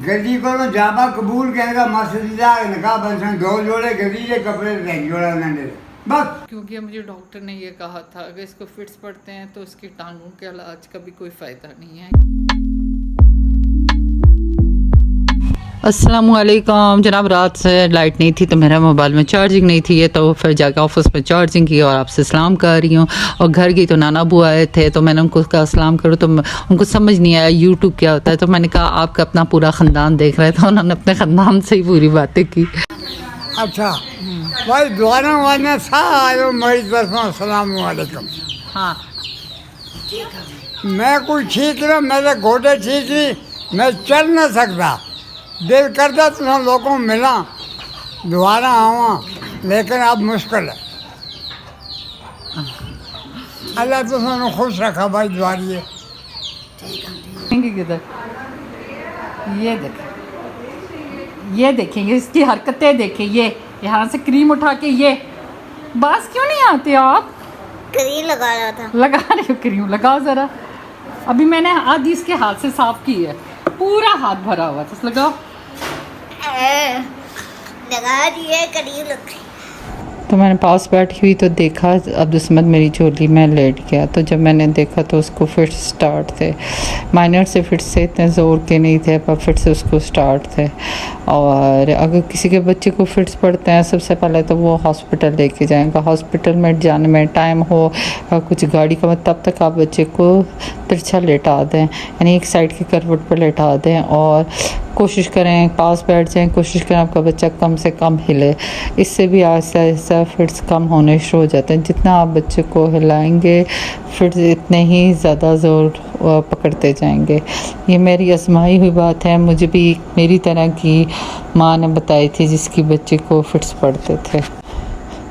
गद्दी को जाबा कबूल कहेगा मस्जिदा नका बंसन दो जोड़े गद्दी के कपड़े एक जोड़ा उन्होंने बस। क्योंकि मुझे डॉक्टर ने ये कहा था अगर इसको फिट्स पड़ते हैं तो इसकी टांगों के इलाज का भी कोई फ़ायदा नहीं है। अस्सलामुअलैकुम जनाब, रात से लाइट नहीं थी तो मेरा मोबाइल में चार्जिंग नहीं थी, तो फिर जाकर ऑफिस में चार्जिंग की और आपसे सलाम कर रही हूँ। और घर की तो नाना बुआ आए थे तो मैंने उनको कहा सलाम करो, तो उनको समझ नहीं आया यूट्यूब क्या होता है, तो मैंने कहा आपका अपना पूरा ख़ानदान देख रहे थे, उन्होंने अपने ख़ानदान से ही पूरी बातें की। अच्छा भाई द्वारा वाले सारे मरीज अस्सलाम वालेकुम। हाँ मैं कुछ ठीक रहा, मेरे घोड़े ठीक रही, मैं चल न सकता, दिल करता तो लोगों को मिला दोबारा आवा, लेकिन अब मुश्किल है। अल्लाह तो तुमने खुश रखा भाई द्वारिये। किधर ये देखेंगे इसकी हरकतें देखें, ये यहाँ से क्रीम उठा के ये बस क्यों नहीं आते आप? क्रीम लगा रहा था। लगा रहे हो क्रीम? लगाओ ज़रा। अभी मैंने आधी इसके हाथ से साफ की है, पूरा हाथ भरा हुआ था, लगाओ। लगा दिए क्रीम लग। तो मैंने पास बैठी हुई तो देखा अब्दुल मेरी झोली में लेट गया, तो जब मैंने देखा तो उसको फिट स्टार्ट थे, माइनर से फिट से इतने ज़ोर के नहीं थे पर फिट से उसको स्टार्ट थे। और अगर किसी के बच्चे को फिट्स पड़ते हैं सबसे पहले तो वो हॉस्पिटल लेके जाएंगे। हॉस्पिटल में जाने में टाइम हो कुछ गाड़ी का तब तक आप बच्चे को तिरछा लेटा दें, यानी एक साइड की करवट पर लेटा दें और कोशिश करें पास बैठ जाएं, कोशिश करें आपका बच्चा कम से कम हिले। इससे भी आहिस्ता आहिस्ता फिट्स कम होने शुरू हो जाते हैं। जितना आप बच्चे को हिलाएंगे फिट्स इतने ही ज़्यादा ज़ोर पकड़ते जाएंगे। ये मेरी आजमाई हुई बात है, मुझे भी मेरी तरह की माँ ने बताई थी जिसकी बच्चे को फिट्स पड़ते थे,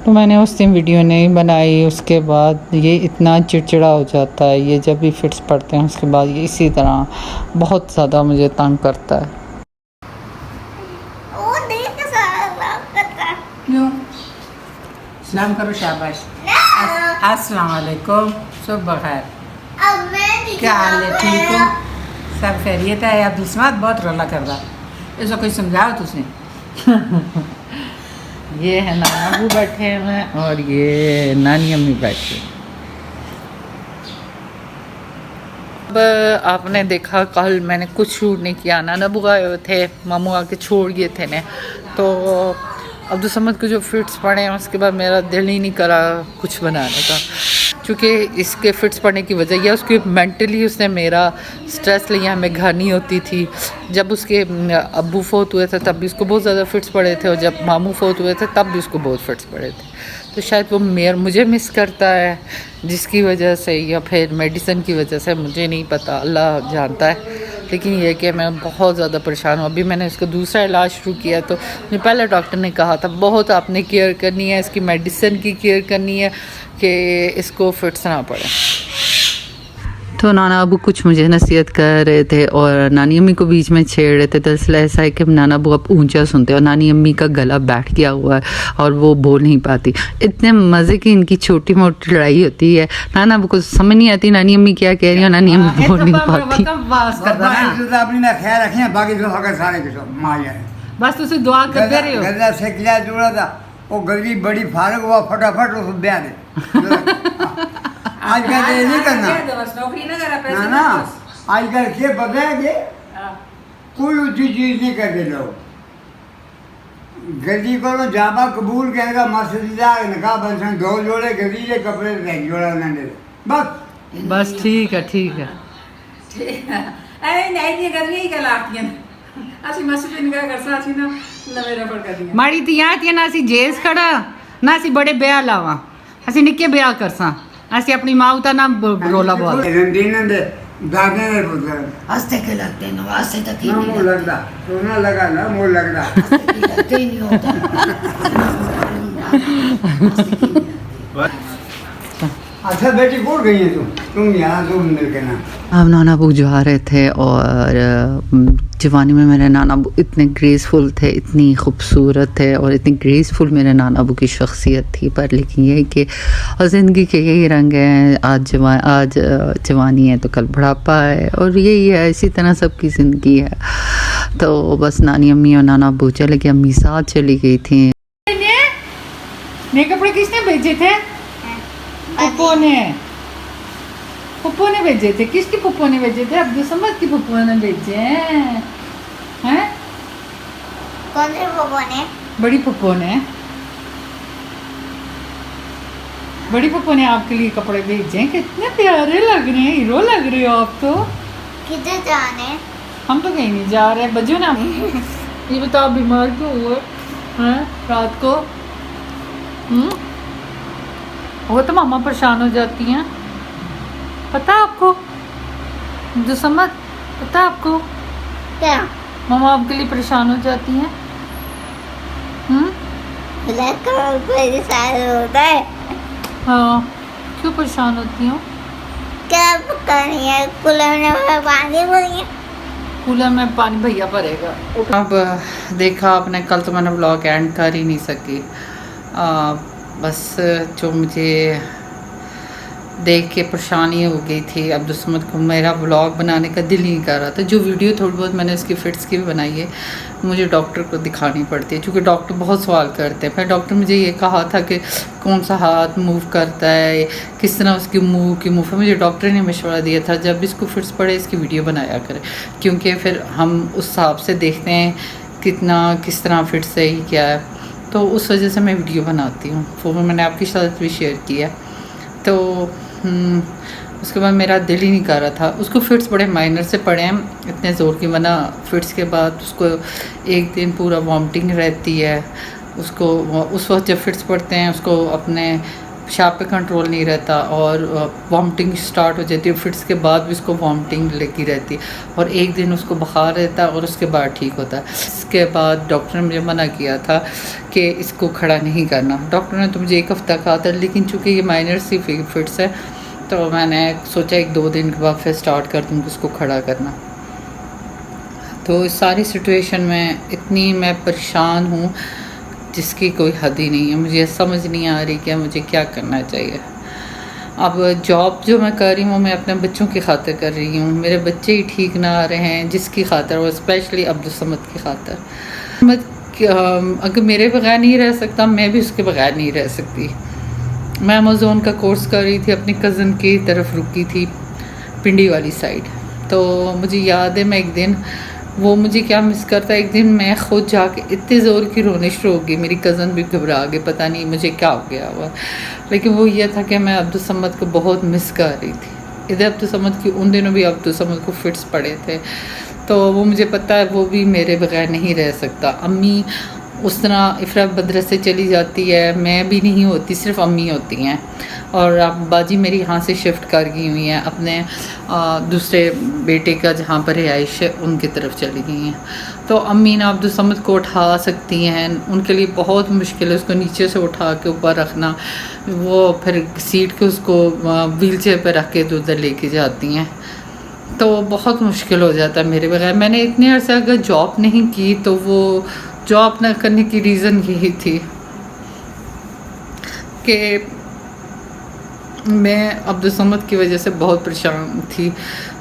तो मैंने उस दिन वीडियो नहीं बनाई। उसके बाद ये इतना चिड़चिड़ा हो जाता है, ये जब भी फिट्स पड़ते हैं उसके बाद ये इसी तरह बहुत ज़्यादा मुझे तंग करता है। क्यों? सलाम करो, शाबाश। अस्सलाम वालेकुम, सुबह खैर। क्या हाल है? ठीक हो? सब खैरियत है? अब दुश्मन बहुत रोला कर रहा, ऐसा कोई समझाओ तुझे। ये है नाना अबू बैठे हैं और ये नानी अम्मी बैठे। अब आपने देखा कल मैंने कुछ शूट नहीं किया, नाना अबू आए हुए थे, मामू आके छोड़ गए थे ने, तो अब्दुल समद को जो फिट्स पड़े हैं उसके बाद मेरा दिल ही नहीं करा कुछ बनाने का, क्योंकि इसके फिट्स पड़ने की वजह यह उसके मेंटली उसने मेरा स्ट्रेस लिया। हमें घर नहीं होती थी, जब उसके अब्बू फोत हुए थे तब भी उसको बहुत ज़्यादा फिट्स पड़े थे और जब मामू फोत हुए थे तब भी उसको बहुत फिट्स पड़े थे। तो शायद वो मुझे मिस करता है जिसकी वजह से, या फिर मेडिसिन की वजह से, मुझे नहीं पता, अल्लाह जानता है। लेकिन ये कि मैं बहुत ज़्यादा परेशान हूँ। अभी मैंने इसका दूसरा इलाज शुरू किया, तो मुझे पहले डॉक्टर ने कहा था बहुत आपने केयर करनी है, इसकी मेडिसिन की केयर करनी है कि इसको फिट्स ना पड़े। तो नाना अबू कुछ मुझे नसीहत कर रहे थे और नानी अम्मी को बीच में छेड़ रहे थे। दरअसल ऐसा है कि नाना अबू अब ऊंचा सुनते हैं और नानी अम्मी का गला बैठ गया हुआ है और वो बोल नहीं पाती। इतने मज़े की इनकी छोटी मोटी लड़ाई होती है, नाना अबू को समझ नहीं आती नानी अम्मी क्या कह रही है, नानी अम्मी बोल नहीं पाती। बस तुझे दुआ करते रहे हो। गला से किया जोड़ा था वो गली बड़ी फारग हुआ, फटाफट उस ब्याह दे। आजकल ये नहीं करना ना ना, आजकल के बताएंगे कोई ऊँची चीज़ नहीं करते लोग। गद्दी को जाबा कबूल कहेगा मस्जिदा नका बंसन दो जोड़े गद्दी के कपड़े एक जोड़ा उन्होंने बस। ठीक है ठीक है। माड़ी तो यहाँ थी ना, असी जेस खड़ा ना, असी बड़े ब्याह लावा, असी निक्के ब्याह करसा, असी अपनी माँ उता ना रोला बोल दादे ने पुत्र हंसते के लगते हैं, नवाज़ तक ही मुँह लगता, सोना लगा ना मुँह लगता। लगते ही नहीं होता। अच्छा बेटी कूद गई है तुम यहाँ तुम मिल के ना। अब नाना अबू जा रहे थे और जवानी में मेरे नाना अबू इतने ग्रेसफुल थे, इतनी खूबसूरत थे और इतनी ग्रेसफुल मेरे नाना अबू की शख्सियत थी। पर लेकिन ये कि ज़िंदगी के यही रंग हैं, आज जवानी है तो कल बुढ़ापा है और यही है, इसी तरह सबकी ज़िंदगी है। तो बस नानी अम्मी और नाना अबू चले गए, अम्मी साथ चली गई थी। नए कपड़े किसने भेजे थे? पप्पो ने। पप्पो ने भेजे थे। किसकी पप्पो ने भेजे थे? अब्दुल समद की पप्पो ने भेजे हैं। कौन से पप्पो ने? बड़ी पप्पो ने। बड़ी पप्पो ने आपके लिए कपड़े भेजे हैं। कितने प्यारे लग रहे हैं, हीरो लग रहे हो आप तो। किधर जाने? हम तो कहीं नहीं जा रहे, बजो ना। ये बताओ बीमार क्यों हुए हैं रात को? वो तो मामा परेशान हो जाती हैं, पता है आपको? जो समझ पता है आपको? क्या? मामा आपके लिए परेशान हो जाती हैं। होता है। हाँ, क्यों परेशान होती हूँ? क्या पता नहीं है, कूलर में पानी भरिए। कूलर में पानी भैया भरेगा। अब देखा आपने, कल तो मैंने ब्लॉग एंड कर ही नहीं सकी। बस जो मुझे देख के परेशानी हो गई थी, अब्दुल समद को मेरा व्लॉग बनाने का दिल नहीं कर रहा था। जो वीडियो थोड़ी बहुत मैंने उसकी फिट्स की भी बनाई है, मुझे डॉक्टर को दिखानी पड़ती है क्योंकि डॉक्टर बहुत सवाल करते हैं। फिर डॉक्टर मुझे ये कहा था कि कौन सा हाथ मूव करता है, किस तरह उसकी मुंह की मूव है। मुझे डॉक्टर ने मशवरा दिया था जब भी इसको फिट्स पड़े इसकी वीडियो बनाया करें, क्योंकि फिर हम उस हिसाब से देखते हैं कितना किस तरह फिट्स है ही क्या है। तो उस वजह से मैं वीडियो बनाती हूँ, वो मैंने आपके साथ भी शेयर किया। तो उसके बाद मेरा दिल ही नहीं कर रहा था। उसको फिट्स बड़े माइनर से पड़े हैं, इतने ज़ोर की, वरना फिट्स के बाद उसको एक दिन पूरा वॉमिटिंग रहती है। उसको उस वक्त जब फिट्स पड़ते हैं उसको अपने पेशाब पे कंट्रोल नहीं रहता और वॉमिटिंग स्टार्ट हो जाती है। फिट्स के बाद भी उसको वॉमिटिंग लगी रहती है और एक दिन उसको बुखार रहता है और उसके बाद ठीक होता है। इसके बाद डॉक्टर ने मुझे मना किया था कि इसको खड़ा नहीं करना। डॉक्टर ने तो मुझे एक हफ़्ता कहा था, लेकिन चूँकि ये माइनर सी फिट्स है तो मैंने सोचा 1-2 दिन के बाद फिर स्टार्ट कर दूँगी उसको खड़ा करना। तो इस सारी सिचुएशन में इतनी मैं परेशान हूँ जिसकी कोई हद ही नहीं है। मुझे समझ नहीं आ रही कि मुझे क्या करना चाहिए। अब जॉब जो मैं कर रही हूँ मैं अपने बच्चों की खातिर कर रही हूँ। मेरे बच्चे ही ठीक ना आ रहे हैं, जिसकी खातिर, और स्पेशली अब्दुल समद की खातिर। अगर मेरे बगैर नहीं रह सकता, मैं भी उसके बगैर नहीं रह सकती। मैं अमेज़ोन का कोर्स कर रही थी, अपनी कज़न की तरफ रुकी थी पिंडी वाली साइड। तो मुझे याद है मैं एक दिन, वो मुझे क्या मिस करता है, एक दिन मैं खुद जाके इतने ज़ोर की रोने शुरू हो गई, मेरी कज़न भी घबरा गई, पता नहीं मुझे क्या हो गया हुआ। लेकिन वो ये था कि मैं अब्दुल समद को बहुत मिस कर रही थी। इधर अब्दुल समद की उन दिनों भी अब्दुल समद को फिट्स पड़े थे, तो वो मुझे पता है वो भी मेरे बगैर नहीं रह सकता। अम्मी उस तरह इफ़रा बदर से चली जाती है, मैं भी नहीं होती, सिर्फ अम्मी होती हैं। और अब बाजी मेरी यहाँ से शिफ्ट कर गई हुई हैं, अपने दूसरे बेटे का जहाँ पर रिहाइश है उनकी तरफ चली गई हैं। तो अम्मी ना अब्दुल समद को उठा सकती हैं, उनके लिए बहुत मुश्किल है उसको नीचे से उठा के ऊपर रखना। वो फिर सीट के उसको व्हील चेयर पर रख के उधर लेके जाती हैं, तो बहुत मुश्किल हो जाता है मेरे बगैर। मैंने इतने अर्से अगर जॉब नहीं की तो वो जॉब ना करने की रीज़न यही थी कि मैं अब्दुल समद की वजह से बहुत परेशान थी।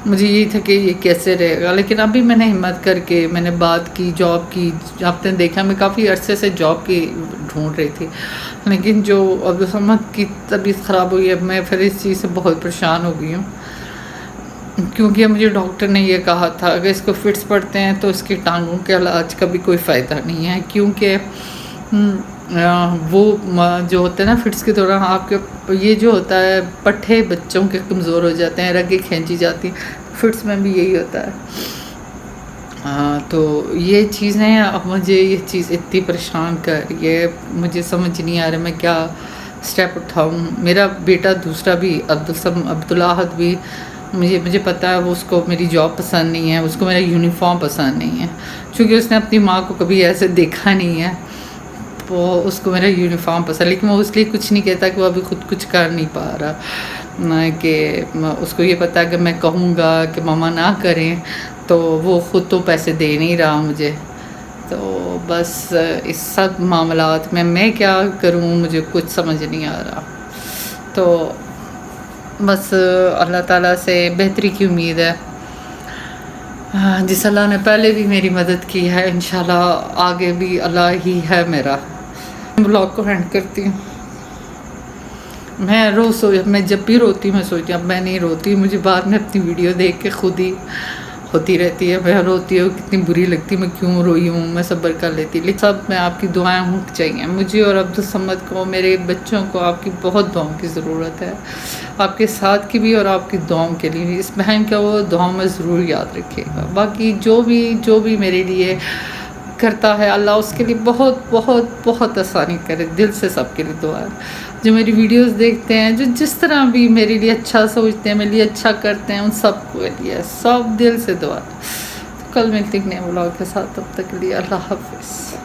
मुझे यही था कि ये कैसे रहेगा। लेकिन अभी मैंने हिम्मत करके मैंने बात की, जॉब की। आपने देखा मैं काफ़ी अरसे से जॉब की ढूंढ रही थी, लेकिन जो अब्दुल समद की तबीयत ख़राब हुई है, मैं फिर इस चीज़ से बहुत परेशान हो गई हूँ। क्योंकि मुझे डॉक्टर ने ये कहा था अगर इसको फिट्स पड़ते हैं तो इसकी टांगों के इलाज का भी कोई फ़ायदा नहीं है, क्योंकि वो जो होते हैं ना फिट्स के दौरान आपके ये जो होता है पट्ठे बच्चों के कमज़ोर हो जाते हैं, रगें खींची जाती हैं, फिट्स में भी यही होता है। तो ये चीज़ें अब मुझे ये चीज़ इतनी परेशान कर रही है, मुझे समझ नहीं आ रहा मैं क्या स्टेप उठाऊँ। मेरा बेटा दूसरा भी अब्दुल अहद भी, मुझे पता है वो उसको मेरी जॉब पसंद नहीं है, उसको मेरा यूनिफॉर्म पसंद नहीं है, क्योंकि उसने अपनी माँ को कभी ऐसे देखा नहीं है। वो उसको मेरा यूनिफॉर्म पसंद, लेकिन वो इसलिए कुछ नहीं कहता कि वो अभी खुद कुछ कर नहीं पा रहा, कि उसको ये पता है कि मैं कहूँगा कि मामा ना करें तो वो ख़ुद तो पैसे दे नहीं रहा मुझे। तो बस इस सब मामलात में मैं क्या करूँ मुझे कुछ समझ नहीं आ रहा। तो बस अल्लाह ताला से बेहतरी की उम्मीद है। जिस अल्लाह ने पहले भी मेरी मदद की है, इंशाल्लाह आगे भी अल्लाह ही है मेरा। ब्लॉग को एंड करती हूँ। मैं जब भी रोती हूँ मैं सोचती हूँ अब मैं नहीं रोती, मुझे बाद में अपनी वीडियो देख के खुद ही होती रहती है, मैं रोती हूँ कितनी बुरी लगती है, मैं क्यों रोई हूँ, मैं सब्र कर लेती। लेकिन सब में आपकी दुआएं होनी चाहिए, मुझे और अब्दुल समद को, मेरे बच्चों को आपकी बहुत दुआओं की ज़रूरत है, आपके साथ की भी और आपकी दुआओं के लिए भी। इस बहन का वो दुआओं में ज़रूर याद रखिएगा। बाकी जो भी मेरे लिए करता है अल्लाह उसके लिए बहुत बहुत बहुत आसानी करे, दिल से सबके लिए दुआ है। जो मेरी वीडियोस देखते हैं, जो जिस तरह भी मेरे लिए अच्छा सोचते हैं, मेरे लिए अच्छा करते हैं, उन सबके लिए सब दिल से दुआ। तो कल मिलते हैं नए व्लॉग के साथ, तब तक के लिए अल्लाह हाफ़िज़।